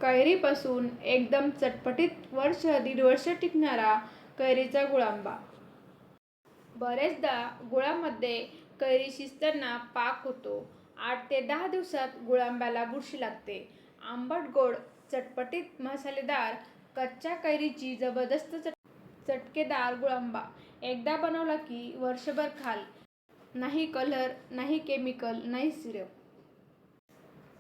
कैरीपासून एकदम चटपटीत वर्ष दीड वर्ष टिकणारा कैरीचा गुळांबा. बरेचदा गुळामध्ये कैरी शिजताना पाक होतो. 8 ते 10 दिवसात गुळांब्याला बुरशी लागते. आंबट गोड चटपटीत मसालेदार कच्च्या कैरीची जबरदस्त चटकेदार गुळांबा एकदा बनवला की वर्षभर खाल. नाही कलर, नाही केमिकल, नाही सिरप.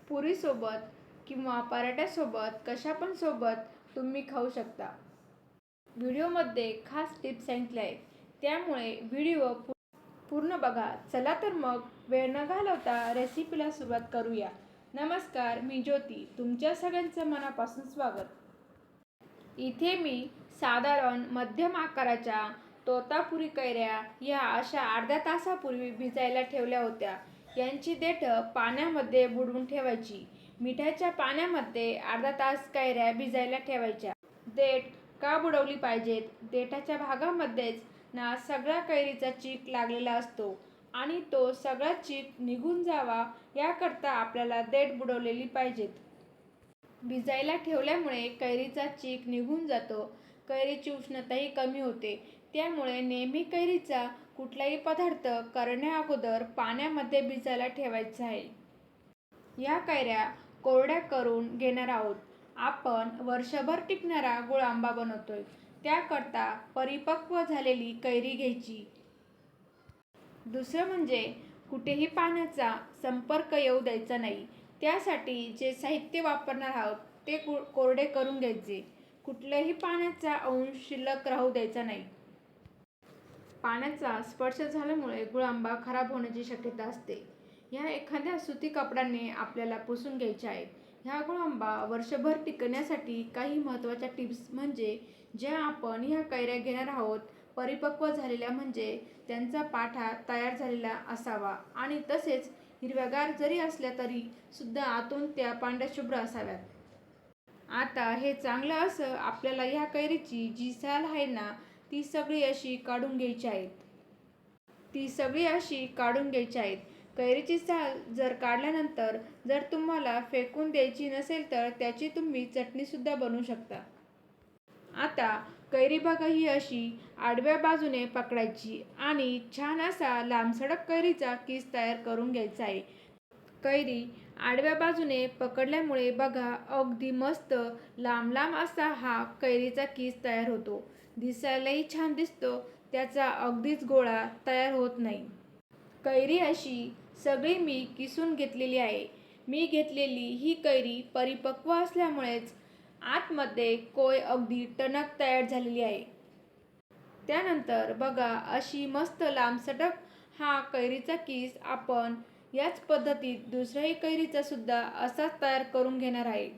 पुरीसोबत किंवा पराठ्यासोबत कशापण सोबत तुम्ही खाऊ शकता. व्हिडिओमध्ये खास टिप्स सांगितल्या आहेत, त्यामुळे व्हिडिओ पूर्ण बघा. चला तर मग वेळ न घालवता रेसिपीला सुरुवात करूया. नमस्कार, मी ज्योती. तुमच्या सगळ्यांचं मनापासून स्वागत. इथे मी साधारण मध्यम आकाराच्या तोतापुरी कैऱ्या या अशा अर्ध्या तासापूर्वी भिजायला ठेवल्या होत्या. यांची देठं पाण्यामध्ये बुडवून ठेवायची. मिठाच्या पाण्यामध्ये अर्धा तास कैऱ्या भिजायला ठेवायच्या. देठ का बुडवली पाहिजेत? देठाच्या भागामध्येच ना सगळा कैरीचा चीक लागलेला असतो आणि तो सगळा चीक निघून जावा याकरता आपल्याला देठ बुडवलेली पाहिजेत. भिजायला ठेवल्यामुळे कैरीचा चीक निघून जातो. कैरीची उष्णताही कमी होते. त्यामुळे नेहमी कैरीचा कुठलाही पदार्थ करण्याअगोदर पाण्यामध्ये भिजायला ठेवायचा आहे. या कैऱ्या कोरड्या करून घेणार आहोत. आपण वर्षभर टिकणारा गुळांबा बनवतोय. त्याकरता परिपक्व झालेली कैरी घ्यायची. दुसरं म्हणजे कुठेही पाण्याचा संपर्क येऊ द्यायचा नाही. त्यासाठी जे साहित्य वापरणार आहोत ते कोरडे करून घ्यायचे. कुठल्याही पाण्याचा अंश शिल्लक राहू द्यायचा नाही. पाण्याचा स्पर्श झाल्यामुळे गुळांबा खराब होण्याची शक्यता असते. ह्या एखाद्या सुती कपड्याने आपल्याला पुसून घ्यायच्या आहेत. ह्या गुळांबा वर्षभर टिकण्यासाठी काही महत्त्वाच्या टिप्स म्हणजे ज्या आपण ह्या कैऱ्या घेणार आहोत परिपक्व झालेल्या म्हणजे त्यांचा पाठा तयार झालेला असावा आणि तसेच हिरव्यागार जरी असल्या तरी सुद्धा आतून त्या पांढऱ्याशुभ्र असाव्यात. आता हे चांगलं असं आपल्याला ह्या कैरीची जी साल आहे ना ती सगळी अशी काढून घ्यायची आहेत. कैरीची साल जर काढल्यानंतर जर तुम्हाला फेकून द्यायची नसेल तर त्याची तुम्ही चटणीसुद्धा बनवू शकता. आता कैरी बघा ही अशी आडव्या बाजूने पकडायची आणि छान असा लांबसडक कैरीचा किस तयार करून घ्यायचा आहे. कैरी आडव्या बाजूने पकडल्यामुळे बघा अगदी मस्त लांब लांब असा हा कैरीचा किस तयार होतो. दिसायलाही छान दिसतो. त्याचा अगदीच गोळा तयार होत नाही. कैरी अशी सगळी मी किसून घेतलेली आहे. मी घेतलेली ही कैरी परिपक्व असल्यामुळेच आतमध्ये कोय अगदी टणक तयार झालेली आहे. त्यानंतर बघा अशी मस्त लांबसडक हा कैरीचा किस आपण याच पद्धतीत दुसऱ्याही कैरीचा सुद्धा असाच तयार करून घेणार आहे.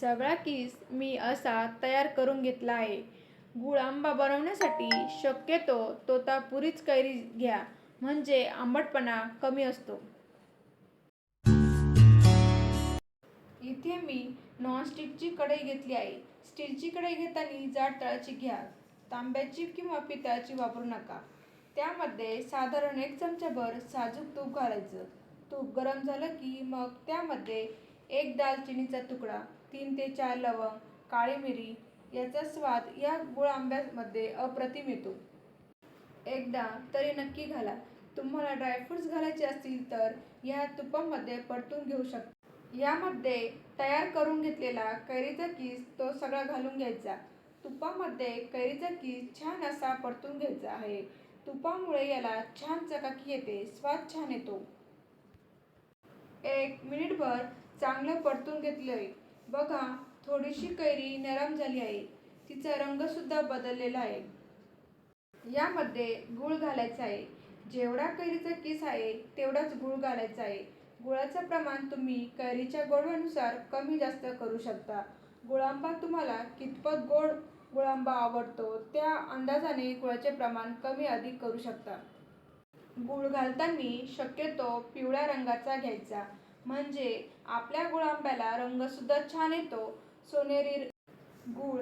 सगळा किस मी असा तयार करून घेतला आहे. गुळांबा बनवण्यासाठी शक्यतो तोतापुरीच कैरी घ्या म्हणजे आंबटपणा कमी असतो. इथे मी नॉनस्टिकची कढई घेतली आहे. स्टीलची कढई घेताना जाड तळाची घ्या. तांब्याची किंवा पितळाची वापरू नका. त्यामध्ये साधारण 1 चमचाभर साजूक तूप घालायचं. तूप गरम झालं की मग त्यामध्ये 1 दालचिनीचा तुकडा, 3 ते 4 लवंग, काळी मिरी याचा स्वाद या गुळांब्यामध्ये अप्रतिम येतो. एकदा तरी नक्की घाला. तुम्हाला ड्रायफ्रुट्स घालायचे असतील तर या तुपामध्ये परतून घेऊ शकता. यामध्ये तयार करून घेतलेला कैरीचा किस तो सगळा घालून घ्यायचा. तुपामध्ये कैरीचा किस छान असा परतून घ्यायचा आहे. तुपामुळे याला छान चकाकी येते, स्वाद छान येतो. 1 मिनिटभर चांगलं परतून घेतलंय. बघा थोडीशी कैरी नरम झाली आहे. तिचा रंगसुद्धा बदललेला आहे. यामध्ये गूळ घालायचा आहे. जेवढा कैरीचा किस आहे तेवढाच गूळ घालायचा आहे. गुळाचं प्रमाण तुम्ही कैरीच्या गोडव्यानुसार कमी जास्त करू शकता. गुळांबा तुम्हाला कितपत गोड गुळांबा आवडतो त्या अंदाजाने गुळाचे प्रमाण कमी अधिक करू शकता. गूळ घालताना शक्यतो पिवळ्या रंगाचा घ्यायचा म्हणजे आपल्या गुळांब्याला रंगसुद्धा छान येतो. सोनेरी गूळ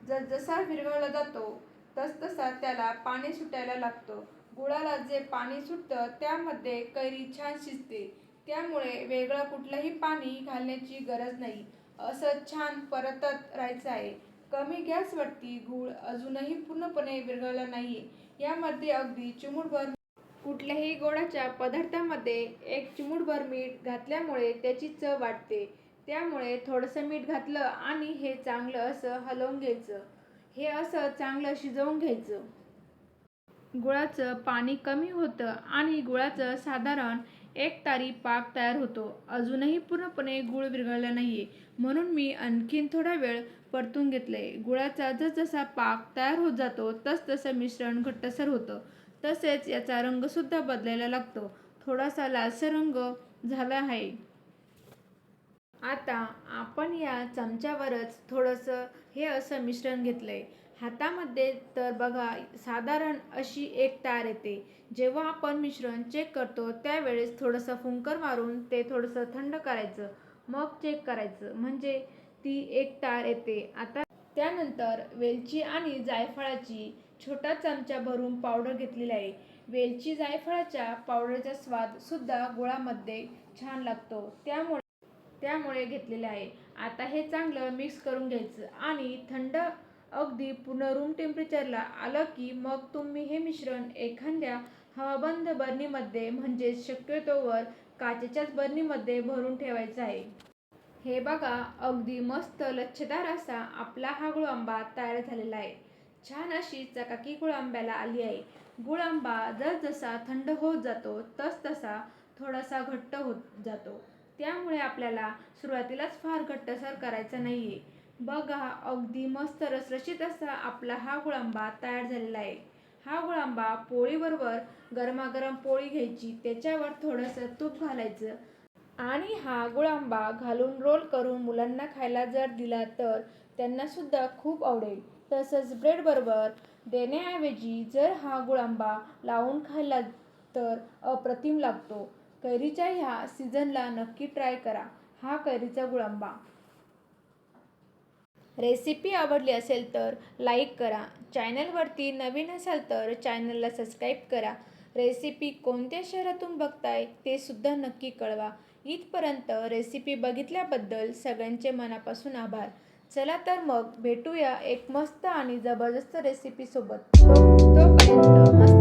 जसजसा विरघळला जातो तसतसा त्याला पाणी सुटायला लागतं. गुळाला जे पाणी सुटतं त्यामध्ये कैरी छान शिजते. त्यामुळे वेगळं कुठलंही पाणी घालण्याची गरज नाही. असं छान परतत राहायचं आहे. कमी गॅसवरती गूळ अजूनही पूर्णपणे विरघळला नाहीये. यामध्ये अगदी चिमूटभर कुठल्याही गोडाच्या पदार्थामध्ये एक चिमूटभर मीठ घातल्यामुळे त्याची चव वाढते. त्यामुळे थोडंसं मीठ घातलं आणि हे चांगलं असं हलवून घ्यायचं. हे असं चांगलं शिजवून घ्यायचं. गुळाचं पाणी कमी होतं आणि गुळाचं साधारण एक तारी पाक तयार होतो. अजूनही पूर्णपणे गूळ विरघळला नाहीये, म्हणून मी आणखीन थोडा वेळ परतून घेतलंय. गुळाचा जसजसा पाक तयार होत जातो तसतसं मिश्रण घट्टसर होतं. तसेच याचा रंगसुद्धा बदलायला लागतो. थोडासा लालसर रंग झाला आहे. आता आपण या चमच्यावरच थोडंसं हे असं मिश्रण घेतलंय. हातामध्ये तर बघा साधारण अशी एक तार येते. जेव्हा आपण मिश्रण चेक करतो त्यावेळेस थोडंसं फुंकर मारून ते थोडंसं थंड करायचं, मग चेक करायचं, म्हणजे ती एक तार येते. आता त्यानंतर वेलची आणि जायफळाची छोटा चमचा भरून पावडर घेतलेली आहे. वेलची जायफळाच्या पावडरचा स्वाद सुद्धा गुळामध्ये छान लागतो. त्यामुळे घेतलेले आहे. आता हे चांगलं मिक्स करून घ्यायचं आणि थंड अगदी पूर्ण रूम टेम्परेचरला आलं की मग तुम्ही हे मिश्रण एखाद्या हवाबंद बरणीमध्ये, म्हणजेच शक्यतोवर काचेच्याच बरणीमध्ये भरून ठेवायचं आहे. हे बघा अगदी मस्त लच्छेदार असा आपला हा गुळ आंबा तयार झालेला आहे. छान अशी चकाकी गुळ आंब्याला आली आहे. गुळ आंबा जसजसा थंड होत जातो तसतसा थोडासा घट्ट होत जातो. त्यामुळे आपल्याला सुरुवातीलाच फार घट्टसर करायचा नाहीये. बघा अगदी मस्त रसरशीत असा आपला हा गुळ आंबा तयार झालेला आहे. हा गुळ आंबा पोळीबरोबर गरमागरम पोळी घ्यायची, त्याच्यावर थोडंसं तूप घालायचं आणि हा गुळ आंबा घालून रोल करून मुलांना खायला जर दिला तर त्यांना सुद्धा खूप आवडेल. तसंच ब्रेड बरोबर देण्याऐवजी जर हा गुळ आंबा लावून खाल्ला तर अप्रतिम लागतो. कैरीच्या ह्या सीझनला नक्की ट्राय करा हा कैरीचा गुळ आंबा. रेसिपी आवडली असेल तर लाईक करा. चॅनलवरती नवीन असाल तर चॅनलला सबस्क्राईब करा. रेसिपी कोणत्या शहरातून बघताय ते सुद्धा नक्की कळवा. इथपर्यंत रेसिपी बघितल्याबद्दल सगळ्यांचे मनापासून आभार. चला तर मग भेटूया एक मस्त आणि जबरदस्त रेसिपीसोबत. तोपर्यंत मस्त